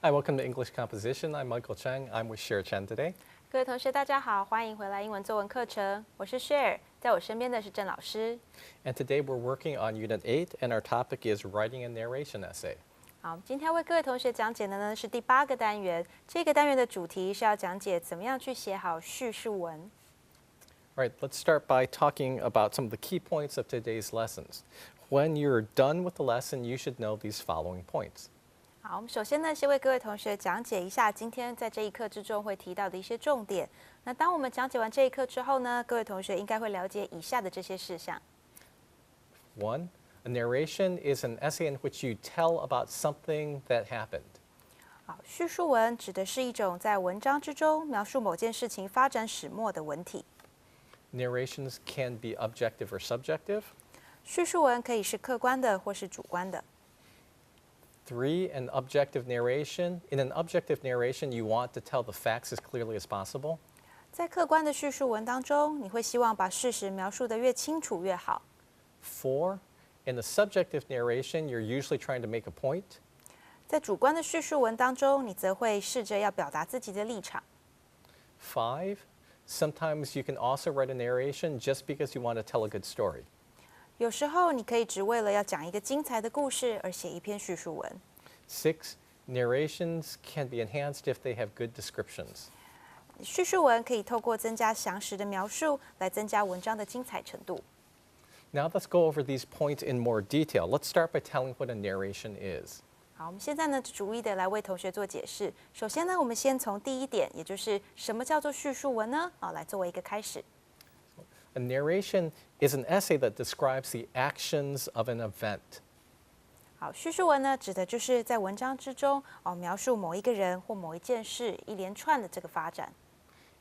Hi, welcome to English Composition. I'm Michael Cheng. I'm with Cher Chen today. 各位同学，大家好，欢迎回来英文作文课程。我是 Share， 在我身边的是郑老师。And today we're working on Unit 8, and our topic is writing a narration essay. 好，今天为各位同学讲解的呢是第8个单元。这个单元的主题是要讲解怎么样去写好叙述文。All right, let's start by talking about some of the key points of today's lessons. When you're done with the lesson, you should know these following points. 好，我们首先呢，先为各位同学讲解一下今天在这一课之中会提到的一些重点。那当我们讲解完这一课之后呢，各位同学应该会了解以下的这些事项。One, a narration is an essay in which you tell about something that happened. 好，叙述文指的是一种在文章之中描述某件事情发展始末的文体。Narrations can be objective or subjective. 叙述文可以是客观的或是主观的。Three, an objective narration. In an objective narration, you want to tell the facts as clearly as possible. 在客观的叙述文当中，你会希望把事实描述得越清楚越好。Four, in the subjective narration, you're usually trying to make a point. 在主观的叙述文当中，你则会试着要表达自己的立场。Five, sometimes you can also write a narration just because you want to tell a good story. 有时候你可以只为了要讲一个精彩的故事而写一篇叙述文。Six, narrations can be enhanced if they have good descriptions. 叙述文可以透过增加详实的描述来增加文章的精彩程度。Now let's go over these points in more detail. Let's start by telling what a narration is. 好，我们现在呢逐一的来为同学做解释。首先呢，我们先从第一点，也就是什么叫做叙述文呢？来作为一个开始。A narration is an essay that describes the actions of an event. 好，叙述文呢，指的就是在文章之中描述某一个人或某一件事一连串的这个发展。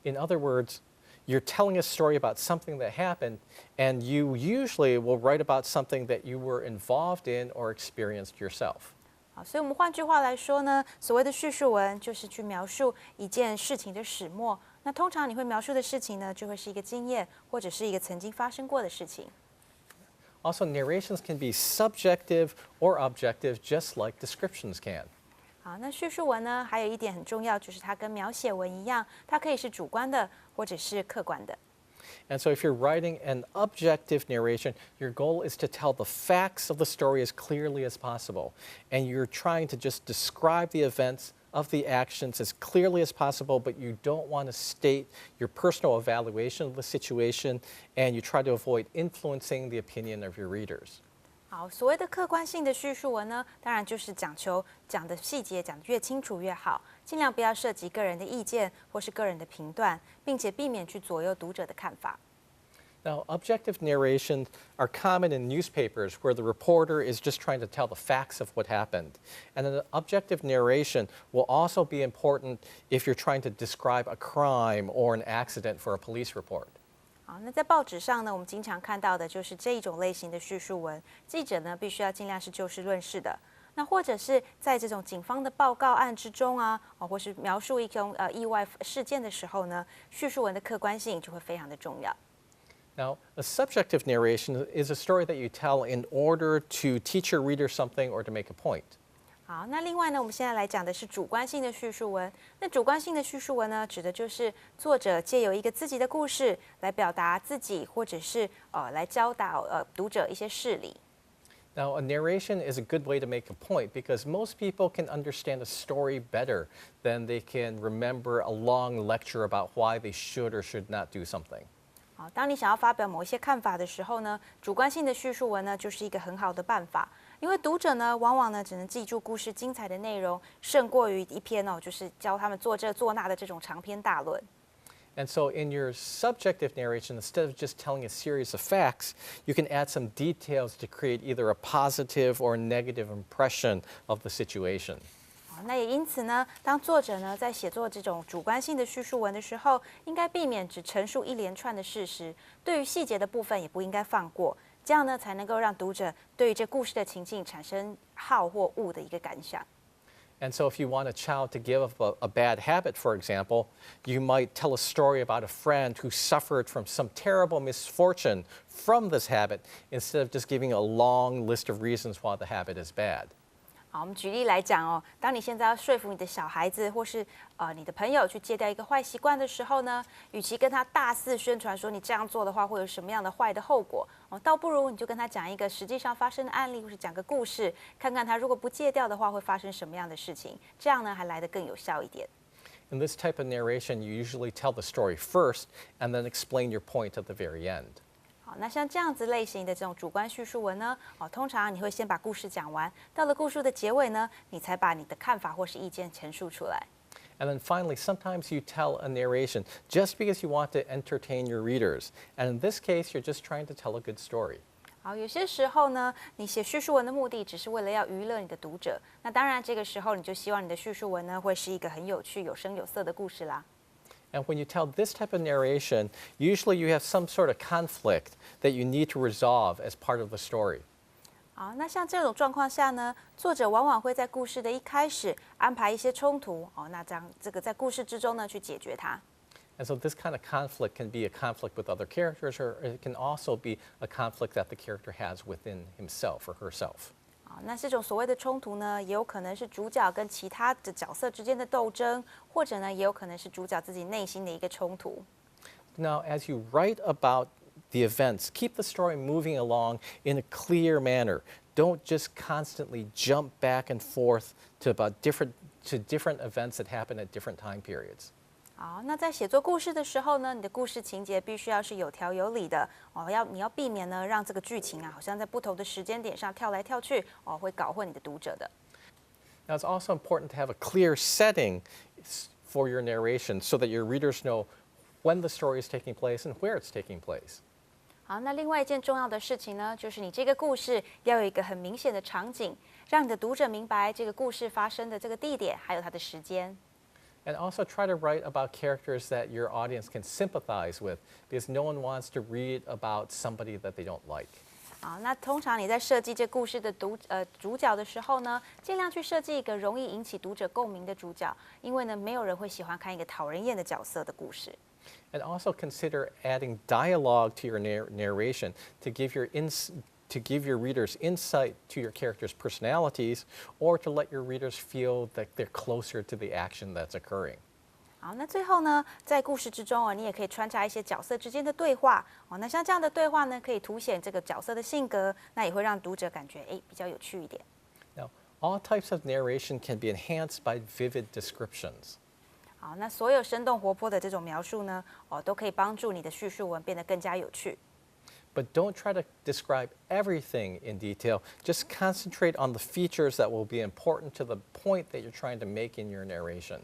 In other words, you're telling a story about something that happened, and you usually will write about something that you were involved in or experienced yourself. 好，所以我们换句话来说呢，所谓的叙述文就是去描述一件事情的始末。那通常你会描述的事情呢，就会是一个经验或者是一个曾经发生过的事情。Also, narrations can be subjective or objective, just like descriptions can. 好，那叙述文呢，还有一点很重要，就是它跟描写文一样，它可以是主观的或者是客观的。And so if you're writing an objective narration, your goal is to tell the facts of the story as clearly as possible. And you're trying to just describe the events of the actions as clearly as possible, but you don't want to state your personal evaluation of the situation, and you try to avoid influencing the opinion of your readers. 好，所谓的客观性的叙述文呢，当然就是讲求讲的细节讲得越清楚越好，尽量不要涉及个人的意见或是个人的评断，并且避免去左右读者的看法。Now, objective narrations are common in newspapers where the reporter is just trying to tell the facts of what happened. And an objective narration will also be important if you're trying to describe a crime or an accident for a police report. 好，那在报纸上呢，我们经常看到的就是这一种类型的叙述文。记者呢，必须要尽量是就事论事的。那或者是在这种警方的报告案之中啊，或是描述一种意外事件的时候呢，叙述文的客观性就会非常的重要。Now, a subjective narration is a story that you tell in order to teach your reader something or to make a point. 好，那另外呢，我们现在来讲的是主观性的叙述文。那主观性的叙述文呢，指的就是作者借由一个自己的故事来表达自己，或者是来教导读者一些事理。Now, a narration is a good way to make a point because most people can understand a story better than they can remember a long lecture about why they should or should not do something. 好，当你想要发表某一些看法的时候呢，主观性的叙述文呢，就是一个很好的办法。因为读者呢，往往呢只能记住故事精彩的内容，胜过于一篇就是教他们做这做那的这种长篇大论。And so in your subjective narration, instead of just telling a series of facts, you can add some details to create either a positive or negative impression of the situation. 那也因此呢，当作者呢在写作这种主观性的叙述文的时候，应该避免只陈述一连串的事实，对于细节的部分也不应该放过，这样呢才能够让读者对于这故事的情境产生好或恶的一个感想。And so if you want a child to give up a bad habit, for example, you might tell a story about a friend who suffered from some terrible misfortune from this habit instead of just giving a long list of reasons why the habit is bad. 好，我们举例来讲哦，当你现在要说服你的小孩子或是你的朋友去戒掉一个坏习惯的时候呢，与其跟他大肆宣传说你这样做的话会有什么样的坏的后果哦，倒不如你就跟他讲一个实际上发生的案例，或是讲个故事，看看他如果不戒掉的话会发生什么样的事情，这样呢还来得更有效一点。 In this type of narration, you usually tell the story first and then explain your point at the very end. 好，那像这样子类型的这种主观叙述文呢，通常你会先把故事讲完，到了故事的结尾呢，你才把你的看法或是意见陈述出来。And then finally, sometimes you tell a narration just because you want to entertain your readers. And in this case, you're just trying to tell a good story. 好，有些时候呢，你写叙述文的目的只是为了要娱乐你的读者，那当然这个时候你就希望你的叙述文呢会是一个很有趣、有声有色的故事啦。 And when you tell this type of narration, usually you have some sort of conflict that you need to resolve as part of the story. 好，那像这种状况下呢，作者往往会在故事的一开始安排一些冲突，那这个在故事之中呢去解决它。 And so this kind of conflict can be a conflict with other characters, or it can also be a conflict that the character has within himself or herself. 好，那这种所谓的冲突呢，也有可能是主角跟其他的角色之间的斗争，或者呢，也有可能是主角自己内心的一个冲突。 Now, as you write about the events, keep the story moving along in a clear manner. Don't just constantly jump back and forth to different events that happen at different time periods. 好，那在写作故事的时候呢，你的故事情节必须要是有条有理的你要避免呢让这个剧情啊，好像在不同的时间点上跳来跳去会搞混你的读者的。 Now, it's also important to have a clear setting for your narration so that your readers know when the story is taking place and where it's taking place. 好，那另外一件重要的事情呢，就是你这个故事要有一个很明显的场景，让你的读者明白这个故事发生的这个地点，还有它的时间。 And also try to write about characters that your audience can sympathize with, because no one wants to read about somebody that they don't like. 好，那通常你在设计这故事的主角的时候呢，尽量去设计一个容易引起读者共鸣的主角，因为呢，没有人会喜欢看一个讨人厌的角色的故事。 And also consider adding dialogue to your narration to give your readers insight to your characters' personalities, or to let your readers feel that they're closer to the action that's occurring. 好，那最后呢，在故事之中你也可以穿插一些角色之间的对话那像这样的对话呢，可以凸显这个角色的性格，那也会让读者感觉比较有趣一点。 Now, all types of narration can be enhanced by vivid descriptions. 好，那所有生动活泼的这种描述呢，都可以帮助你的叙述文变得更加有趣。 But don't try to describe everything in detail. Just concentrate on the features that will be important to the point that you're trying to make in your narration.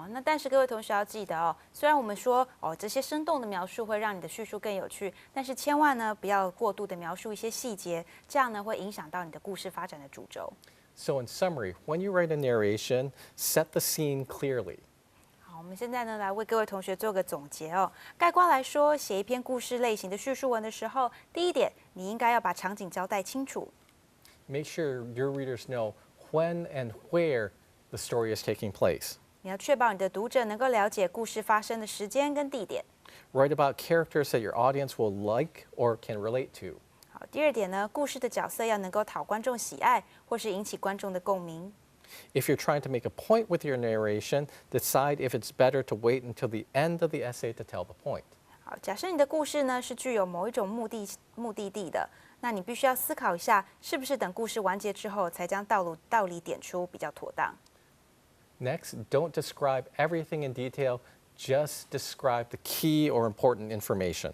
那但是各位同学要记得虽然我们说这些生动的描述会让你的叙述更有趣，但是千万呢不要过度的描述一些细节，这样呢会影响到你的故事发展的主轴。 So in summary, when you write a narration, set the scene clearly. 好，我们现在呢来为各位同学做个总结概括来说，写一篇故事类型的叙述文的时候，第一点，你应该要把场景交代清楚。 Make sure your readers know when and where the story is taking place. 你要确保你的读者能够了解故事发生的时间跟地点。 Write about characters that your audience will like or can relate to. 好，第二点呢，故事的角色要能够讨观众喜爱，或是引起观众的共鸣。 If you're trying to make a point with your narration, decide if it's better to wait until the end of the essay to tell the point. 好，假设你的故事呢是具有某一种目的地的，那你必须要思考一下，是不是等故事完结之后才将道理点出比较妥当。 Next, don't describe everything in detail, just describe the key or important information.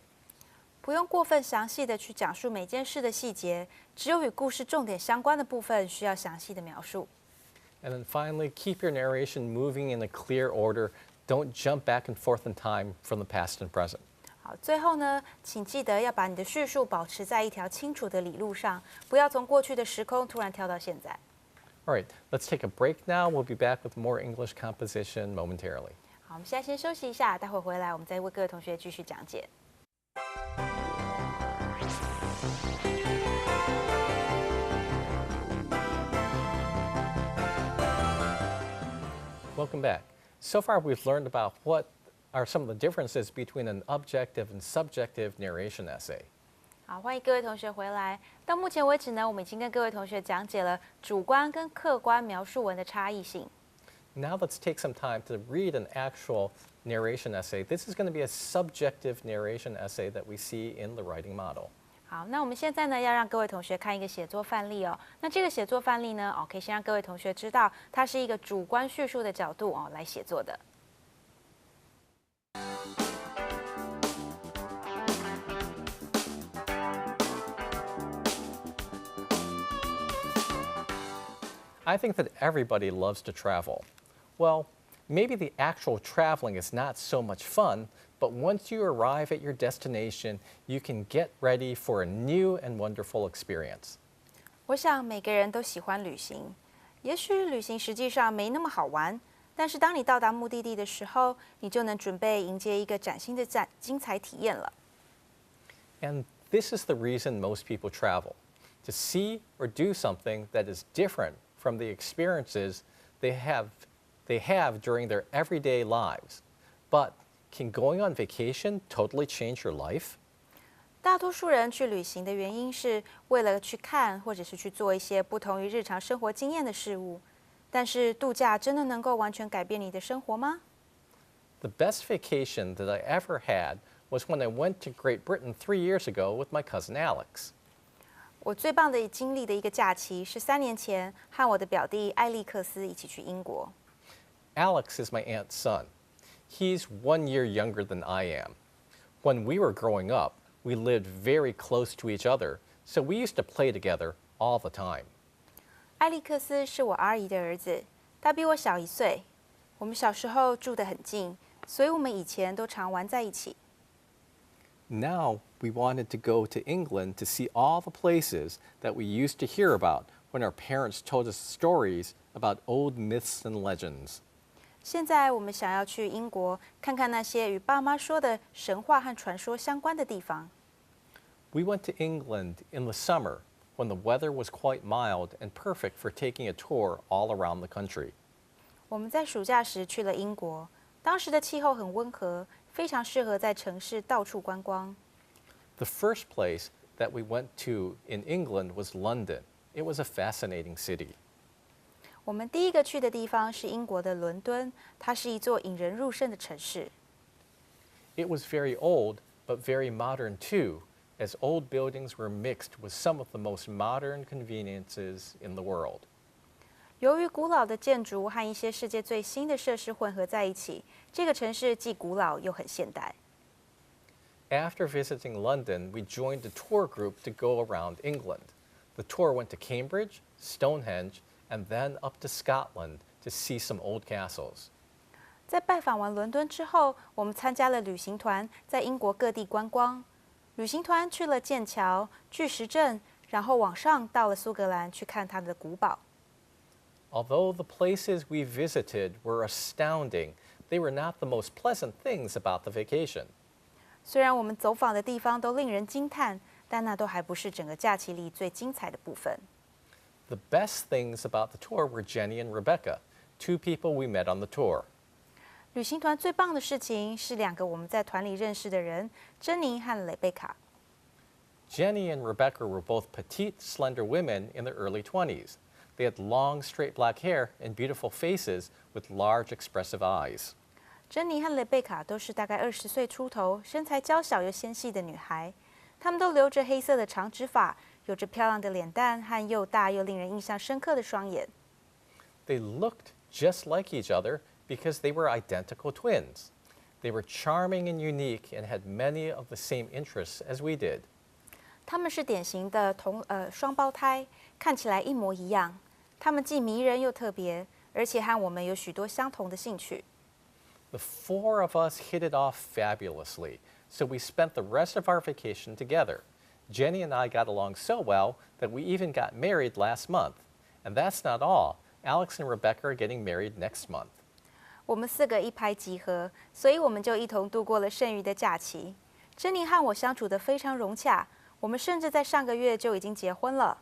不用过分详细的去讲述每件事的细节，只有与故事重点相关的部分需要详细的描述。 And then finally, keep your narration moving in a clear order. Don't jump back and forth in time from the past and present. 好，最后呢，请记得要把你的叙述保持在一条清楚的理路上，不要从过去的时空突然跳到现在。 All right, let's take a break now. We'll be back with more English composition momentarily. 好，我们现在先休息一下，待会回来我们再为各位同学继续讲解。 Welcome back. So far, we've learned about what are some of the differences between an objective and subjective narration essay. 好，欢迎各位同学回来。到目前为止呢，我们已经跟各位同学讲解了主观跟客观描述文的差异性。Now let's take some time to read an actual narration essay. This is going to be a subjective narration essay that we see in the writing model. 好，那我们现在呢要让各位同学看一个写作范例哦。那这个写作范例呢，可以先让各位同学知道，它是一个主观叙述的角度来写作的。I think that everybody loves to travel. Well, maybe the actual traveling is not so much fun, but once you arrive at your destination, you can get ready for a new and wonderful experience. 我想每个人都喜欢旅行，也许旅行实际上没那么好玩，但是当你到达目的地的时候，你就能准备迎接一个崭新的精彩体验了。And this is the reason most people travel, to see or do something that is different from the experiences they have during their everyday lives. But can going on vacation totally change your life? 大多数人去旅行的原因是为了去看或者是去做一些不同于日常生活经验的事物。但是度假真的能够完全改变你的生活吗？ The best vacation that I ever had was when I went to Great Britain 3 years ago with my cousin Alex. 我最棒的经历的一个假期是3年前和我的表弟艾利克斯一起去英国。Alex is my aunt's son. He's 1 year younger than I am. When we were growing up, we lived very close to each other, so we used to play together all the time. 艾利克斯是我阿姨的儿子，他比我小1岁。我们小时候住得很近，所以我们以前都常玩在一起。Now we wanted to go to England to see all the places that we used to hear about when our parents told us stories about old myths and legends. 现在我们想要去英国看看那些与爸妈说的神话和传说相关的地方。We went to England in the summer when the weather was quite mild and perfect for taking a tour all around the country. 我们在暑假时去了英国，当时的气候很温和，非常适合在城市到处观光。The first place that we went to in England was London. It was a fascinating city. 我们第一个去的地方是英国的伦敦，它是一座引人入胜的城市。It was very old, but very modern too, as old buildings were mixed with some of the most modern conveniences in the world. 由于古老的建筑和一些世界最新的设施混合在一起，这个城市既古老又很现代。After visiting London, we joined a tour group to go around England. The tour went to Cambridge, Stonehenge, and then up to Scotland to see some old castles. 在拜访完伦敦之后，我们参加了旅行团，在英国各地观光。旅行团去了剑桥、巨石阵，然后往上到了苏格兰去看它的古堡。Although the places we visited were astounding, they were not the most pleasant things about the vacation. 虽然我们走访的地方都令人惊叹，但那都还不是整个假期里最精彩的部分。The best things about the tour were Jenny and Rebecca, 2 people we met on the tour. 旅行团最棒的事情是2个我们在团里认识的人，珍妮和蕾贝卡。Jenny and Rebecca were both petite, slender women in their early 20s. They had long, straight black hair and beautiful faces with large, expressive eyes. 珍妮和蕾贝卡都是大概20岁出头、身材娇小又纤细的女孩，她们都留着黑色的长直发，有着漂亮的脸蛋和又大又令人印象深刻的双眼。They looked just like each other because they were identical twins. They were charming and unique and had many of the same interests as we did. 她们是典型的双胞胎，看起来一模一样。她们既迷人又特别，而且和我们有许多相同的兴趣。The 4 of us hit it off fabulously, so we spent the rest of our vacation together. Jenny and I got along so well that we even got married last month. And that's not all. Alex and Rebecca are getting married next month. 我们4个一拍即合，所以我们就一同度过了剩余的假期。珍妮和我相处得非常融洽，我们甚至在上个月就已经结婚了。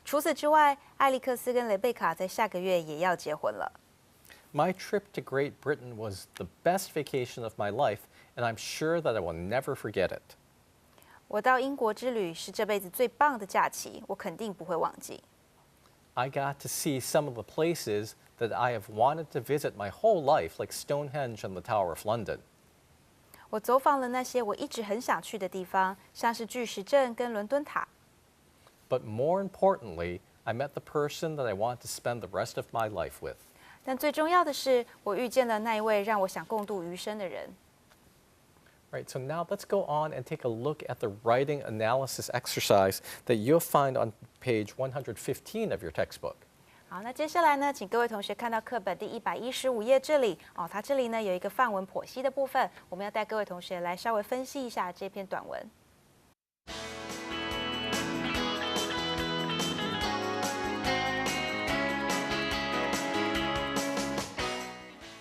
除此之外，艾利克斯跟蕾贝卡在下个月也要结婚了。My trip to Great Britain was the best vacation of my life, and I'm sure that I will never forget it. 我到英国之旅是这辈子最棒的假期，我肯定不会忘记。I got to see some of the places that I have wanted to visit my whole life, like Stonehenge and the Tower of London. 我走访了那些我一直很想去的地方，像是巨石阵跟伦敦塔。But more importantly, I met the person that I want to spend the rest of my life with. 但最重要的是，我遇见了那一位让我想共度余生的人。Right, so now let's go on and take a look at the writing analysis exercise that you'll find on page 115 of your textbook. 好，那接下来呢，请各位同学看到课本第115页这里哦，它这里呢有一个范文剖析的部分，我们要带各位同学来稍微分析一下这篇短文。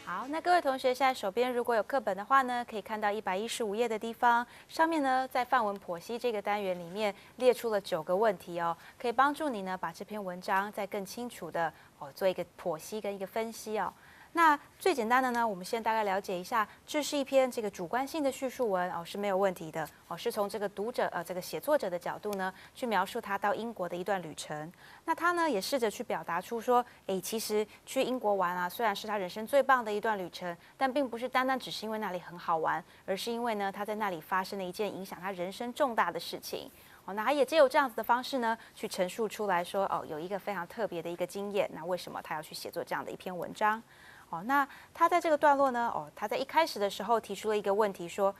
好，那各位同学现在手边如果有课本的话呢，可以看到115页的地方，上面呢在范文剖析这个单元里面列出了9个问题哦，可以帮助你呢把这篇文章再更清楚的做一个剖析跟一个分析哦。那最简单的呢，我们先大概了解一下，这是一篇这个主观性的叙述文哦，是没有问题的哦，是从这个读者这个写作者的角度呢，去描述他到英国的一段旅程。那他呢也试着去表达出说，其实去英国玩啊，虽然是他人生最棒的一段旅程，但并不是单单只是因为那里很好玩，而是因为呢他在那里发生了一件影响他人生重大的事情。哦，那他也借由这样子的方式呢，去陈述出来说，有一个非常特别的一个经验，那为什么他要去写作这样的一篇文章？哦，那他在这个段落呢，他在一开始的时候提出了一个问题，说，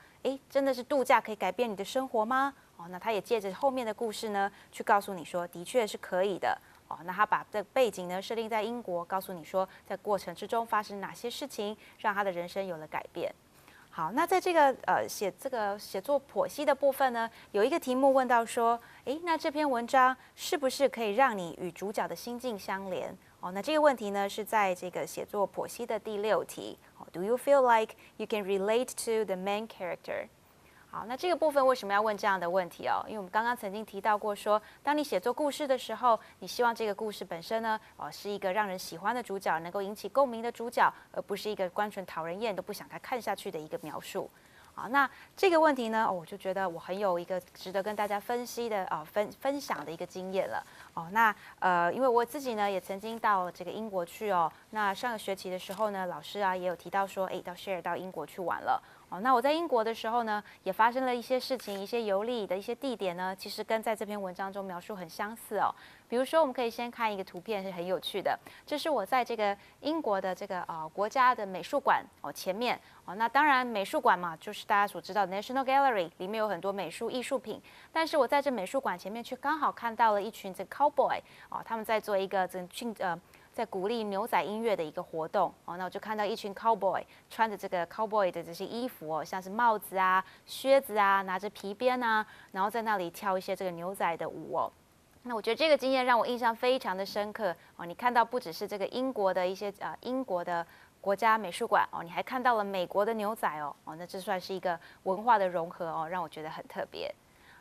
真的是度假可以改变你的生活吗？哦，那他也借着后面的故事呢，去告诉你说，的确是可以的。哦，那他把这个背景呢设定在英国，告诉你说，在过程之中发生哪些事情，让他的人生有了改变。好，那在这个写作剖析的部分呢，有一个题目问到说，那这篇文章是不是可以让你与主角的心境相连？哦，那这个问题呢是在这个写作剖析的第6题。Do you feel like you can relate to the main character？好，那这个部分为什么要问这样的问题哦？因为我们刚刚曾经提到过说，当你写作故事的时候，你希望这个故事本身呢，是一个让人喜欢的主角，能够引起共鸣的主角，而不是一个单纯讨人厌都不想他看下去的一个描述。好，那这个问题呢，我就觉得我很有一个值得跟大家分析的分享的一个经验了。哦，那因为我自己呢也曾经到这个英国去哦，那上个学期的时候呢，老师啊也有提到说，到 share 到英国去玩了。哦，那我在英国的时候呢，也发生了一些事情，一些游历的一些地点呢，其实跟在这篇文章中描述很相似哦。比如说，我们可以先看一个图片，是很有趣的。这是我在这个英国的这个国家的美术馆前面哦。那当然，美术馆嘛，就是大家所知道的 National Gallery， 里面有很多美术艺术品。但是我在这美术馆前面却刚好看到了一群这个 cowboy 哦，他们在做一个在鼓励牛仔音乐的一个活动哦，那我就看到一群 cowboy 穿着这个 cowboy 的这些衣服哦，像是帽子啊、靴子啊，拿着皮鞭啊，然后在那里跳一些这个牛仔的舞哦。那我觉得这个经验让我印象非常的深刻哦。你看到不只是这个英国的一些英国的国家美术馆哦，你还看到了美国的牛仔哦，那这算是一个文化的融合哦，让我觉得很特别。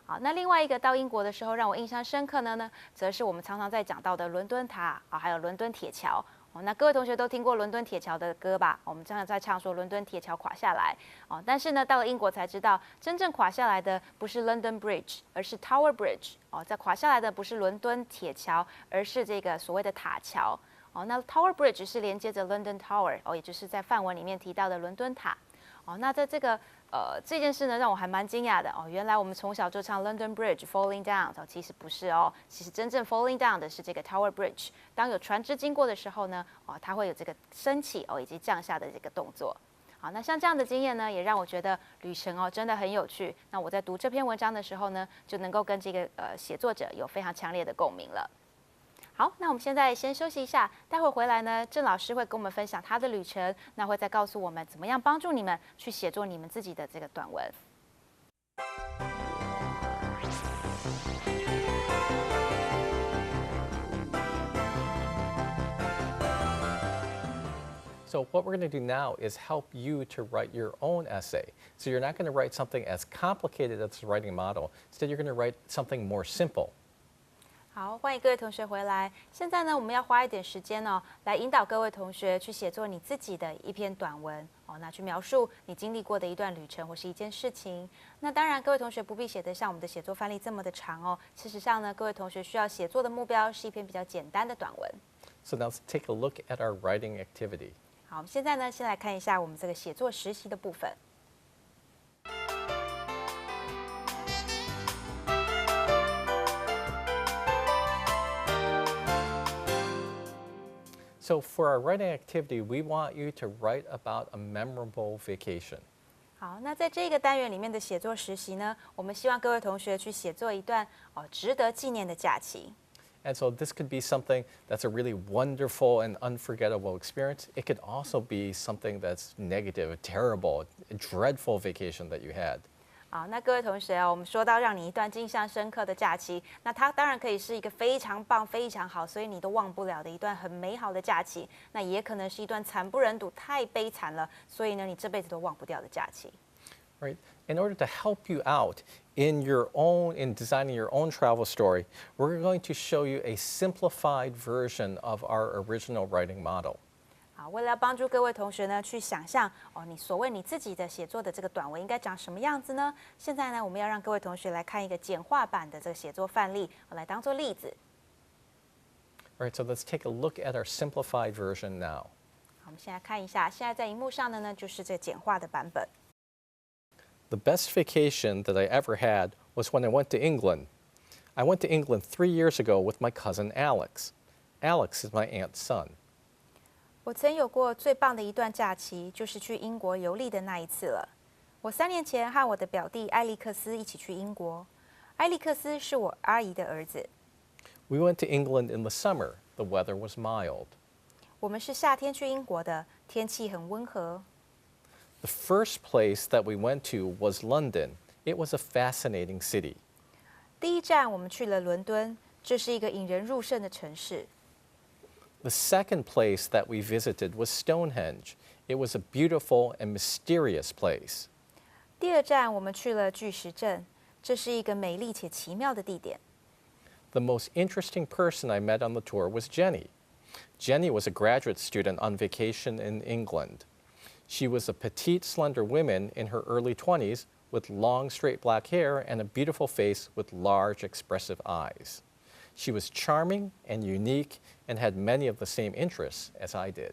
好，那另外一个到英国的时候让我印象深刻的呢，则是我们常常在讲到的伦敦塔啊，还有伦敦铁桥。哦，那各位同学都听过伦敦铁桥的歌吧？我们常常在唱说伦敦铁桥垮下来哦，但是呢，到了英国才知道，真正垮下来的不是 London Bridge， 而是 Tower Bridge。哦，在垮下来的不是伦敦铁桥，而是这个所谓的塔桥。哦，那 Tower Bridge 是连接着 London Tower， 也就是在范文里面提到的伦敦塔。哦，那在这个这件事呢，让我还蛮惊讶的哦。原来我们从小就唱 London Bridge Falling Down， 其实不是哦，其实真正 Falling Down 的是这个 Tower Bridge。当有船只经过的时候呢，它会有这个升起以及降下的这个动作。好，那像这样的经验呢，也让我觉得旅程真的很有趣。那我在读这篇文章的时候呢，就能够跟这个写作者有非常强烈的共鸣了。好，那我们现在先休息一下，待会回来呢，郑老师会跟我们分享他的旅程，那会再告诉我们怎么样帮助你们去写作你们自己的这个短文。So what we're going to do now is help you to write your own essay. So you're not going to write something as complicated as the writing model. Instead, you're going to write something more simple. 好，欢迎各位同学回来。现在呢，我们要花一点时间哦，来引导各位同学去写作你自己的一篇短文哦，那去描述你经历过的一段旅程或是一件事情。那当然，各位同学不必写得像我们的写作范例这么的长哦。事实上呢，各位同学需要写作的目标是一篇比较简单的短文。So now let's take a look at our writing activity. 好，我们现在呢，先来看一下我们这个写作实习的部分。So for our writing activity, we want you to write about a memorable vacation. 好，那在这个单元里面的写作实习呢，我们希望各位同学去写作一段值得纪念的假期。And so this could be something that's a really wonderful and unforgettable experience. It could also be something that's negative, a terrible, a dreadful vacation that you had. 好，那各位同学我们说到让你一段印象深刻的假期，那它当然可以是一个非常棒、非常好，所以你都忘不了的一段很美好的假期。那也可能是一段惨不忍睹、太悲惨了，所以呢，你这辈子都忘不掉的假期。Right? In order to help you out in designing your own travel story, we're going to show you a simplified version of our original writing model. 好，为了要帮助各位同学呢去想象你所谓你自己的写作的这个短文应该长什么样子呢？现在呢，我们要让各位同学来看一个简化版的这个写作范例，来当做例子。All right, so let's take a look at our simplified version now. 好，我们先来看一下，现在在荧幕上的呢就是这个简化的版本。The best vacation that I ever had was when I went to England. I went to England 3 years ago with my cousin Alex. Alex is my aunt's son. 我曾有过最棒的一段假期，就是去英国游历的那一次了。我3年前和我的表弟艾利克斯一起去英国。艾利克斯是我阿姨的儿子。We went to England in the summer. The weather was mild. 我们是夏天去英国的，天气很温和。The first place that we went to was London. It was a fascinating city. 第一站我们去了伦敦，这是一个引人入胜的城市。The second place that we visited was Stonehenge. It was a beautiful and mysterious place. 第二站我们去了巨石阵，这是一个美丽且奇妙的地点。The most interesting person I met on the tour was Jenny. Jenny was a graduate student on vacation in England. She was a petite, slender woman in her early 20s with long, straight black hair and a beautiful face with large, expressive eyes. She was charming and unique and had many of the same interests as I did.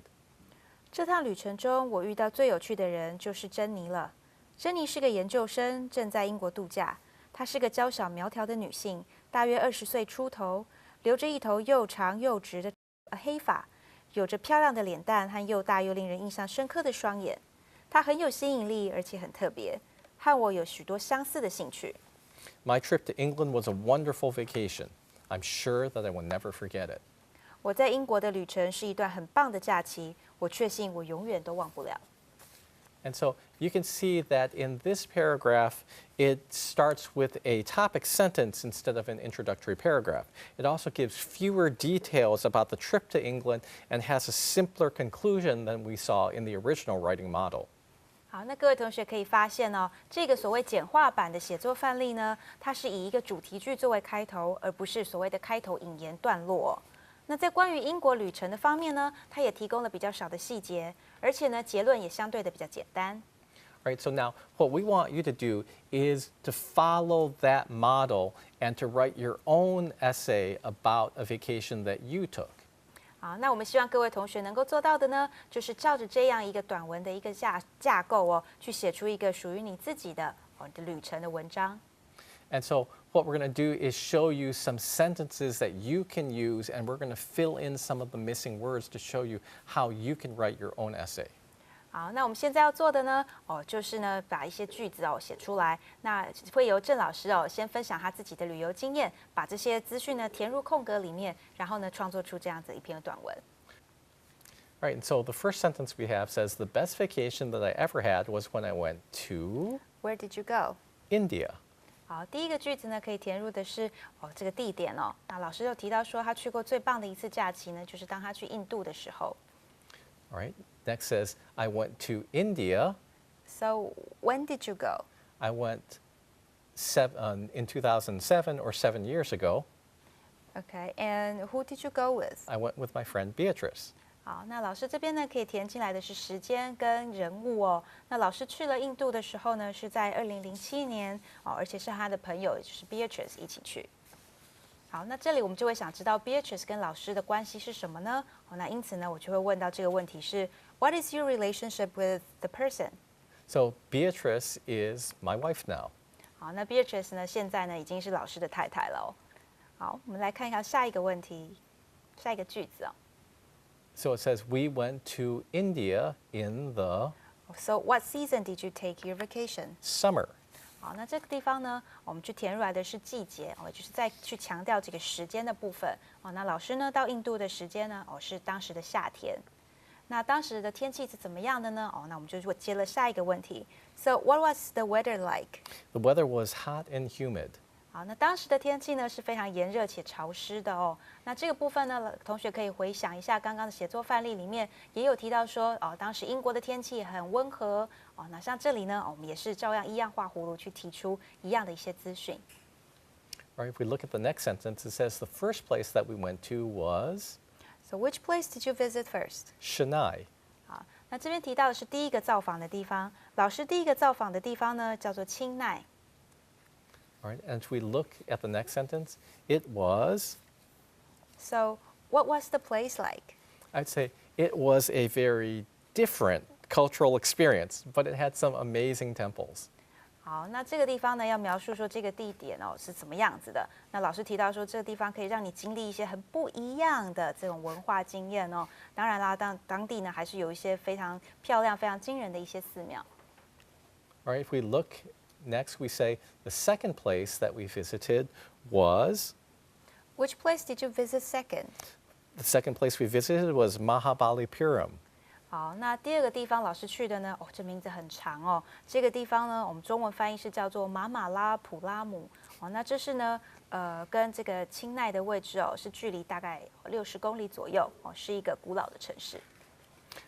这趟旅程中，我遇到最有趣的人就是珍妮了。珍妮是个研究生，正在英国度假。她是个娇小苗条的女性，大约20岁出头，留着一头又长又直的黑发，有着漂亮的脸蛋和又大又令人印象深刻的双眼。她很有吸引力，而且很特别，和我有许多相似的兴趣。My trip to England was a wonderful vacation. I'm sure that I will never forget it. 我在英国的旅程是一段很棒的假期，我确信我永远都忘不了。And so you can see that in this paragraph, it starts with a topic sentence instead of an introductory paragraph. It also gives fewer details about the trip to England and has a simpler conclusion than we saw in the original writing model. 好，那各位同学可以发现哦，这个所谓简化版的写作范例呢，它是以一个主题句作为开头，而不是所谓的开头引言段落。那在关于英国旅程的方面呢，它也提供了比较少的细节，而且呢，结论也相对的比较简单。All right, so now what we want you to do is to follow that model and to write your own essay about a vacation that you took. 好，那我们希望各位同学能够做到的呢，就是照着这样一个短文的一个架构哦，去写出一个属于你自己的旅程的文章。And so what we're going to do is show you some sentences that you can use, and we're going to fill in some of the missing words to show you how you can write your own essay. 好，那我们现在要做的呢，就是呢把一些句子写出来。那会由郑老师先分享他自己的旅游经验，把这些资讯呢填入空格里面，然后呢创作出这样子一篇短文。All right, and so the first sentence we have says, "The best vacation that I ever had was when I went to Where did you go? India." 好，第一个句子呢可以填入的是这个地点哦。那老师有提到说他去过最棒的一次假期呢，就是当他去印度的时候。All right, next says, "I went to India." So when did you go? I went in 2007 or 7 years ago. Okay, and who did you go with? I went with my friend Beatrice. 好，那老师这边呢可以填进来的是时间跟人物哦。那老师去了印度的时候呢，是在2007年哦，而且是他的朋友，也就是 Beatrice 一起去。好，那这里我们就会想知道 Beatrice 跟老师的关系是什么呢？哦，那因此呢，我就会问到这个问题是 What is your relationship with the person? So Beatrice is my wife now. 好，那 Beatrice 呢现在呢已经是老师的太太了哦。好，我们来看一下下一个问题，下一个句子哦。So it says, we went to India in the So what season did you take your vacation? summer. 好，那这个地方呢，我们去填入来的是季节哦，就是再去强调这个时间的部分哦。那老师呢到印度的时间呢，哦是当时的夏天。那当时的天气是怎么样的呢？哦，那我们就接了下一个问题。So what was the weather like? The weather was hot and humid. 好，那当时的天气呢是非常炎热且潮湿的哦。那这个部分呢，同学可以回想一下刚刚的写作范例里面也有提到说，哦，当时英国的天气很温和哦。那像这里呢，我们也是照样一样画葫芦去提出一样的一些资讯。All right, if we look at the next sentence, it says the first place that we went to was So which place did you visit first? Chennai. 好，那这边提到的是第一个造访的地方。老师第一个造访的地方呢，叫做清奈。All right, and if we look at the next sentence, it was, So what was the place like? I'd say it was a very different cultural experience, but it had some amazing temples. 好，那这个地方呢，要描述说这个地点哦是怎么样子的。那老师提到说，这个地方可以让你经历一些很不一样的这种文化经验哦。当然啦，当地呢还是有一些非常漂亮、非常惊人的一些寺庙。All right, if we look next, we say the second place that we visited was, Which place did you visit second? the second place we visited was Mahabalipuram. 好，那第二个地方老师去的呢，哦，这名字很长哦。这个地方呢，我们中文翻译是叫做马马拉普拉姆。哦，那这是呢，跟这个清奈的位置哦，是距离大概60公里左右哦，是一个古老的城市。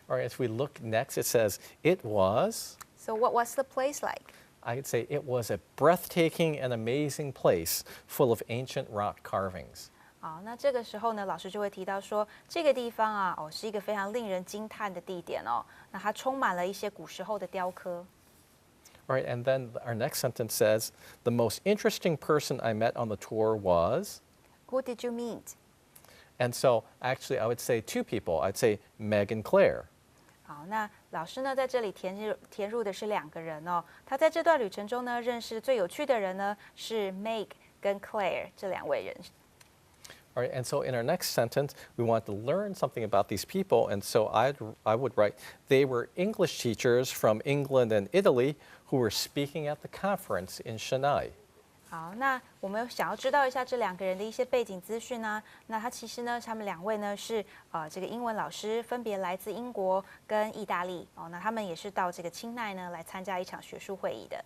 All right, as we look next, it says it was, So what was the place like? I'd say it was a breathtaking and amazing place full of ancient rock carvings. 好，那这个时候呢，老师就会提到说，这个地方啊，哦，是一个非常令人惊叹的地点哦。那它充满了一些古时候的雕刻。All right, and then our next sentence says, the most interesting person I met on the tour was, Who did you meet? and so actually I would say two people. I'd say Meg and Claire. 好，那老师呢在这里填入的是2个人哦。他在这段旅程中呢，认识最有趣的人呢是 Meg 跟 Claire 这2位人。All right, and so in our next sentence, we want to learn something about these people, and so I would write, they were English teachers from England and Italy who were speaking at the conference in Chennai. 好，那我们想要知道一下这2个人的一些背景资讯呢。那他其实呢，他们2位呢是这个英文老师，分别来自英国跟意大利哦。那他们也是到这个清奈呢来参加一场学术会议的。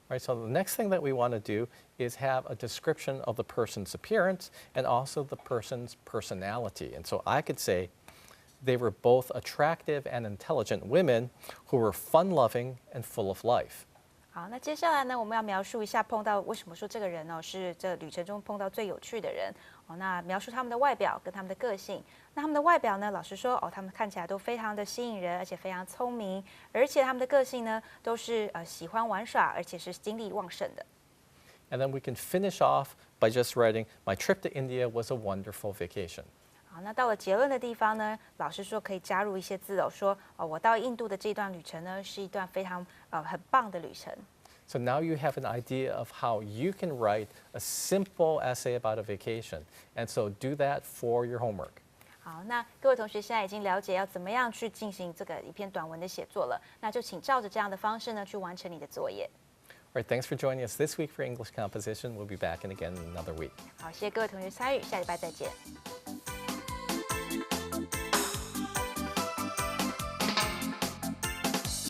All right, so the next thing that we want to do is have a description of the person's appearance and also the person's personality. And so I could say they were both attractive and intelligent women who were fun-loving and full of life. 好，那接下来呢，我们要描述一下碰到为什么说这个人呢是这旅程中碰到最有趣的人哦。那描述他们的外表跟他们的个性。那他们的外表呢，老师说哦，他们看起来都非常的吸引人，而且非常聪明，而且他们的个性呢都是喜欢玩耍，而且是精力旺盛的。And then we can finish off by just writing, my trip to India was a wonderful vacation. 好，那到了结论的地方呢，老师说可以加入一些字哦，说我到印度的这段旅程呢是一段非常很棒的旅程。So now you have an idea of how you can write a simple essay about a vacation. And so do that for your homework. 好，那各位同学现在已经了解要怎么样去进行这个一篇短文的写作了，那就请照着这样的方式呢去完成你的作业。All right, thanks for joining us this week for English Composition. We'll be back in again in another week. 好，谢谢各位同学参与，下礼拜再见。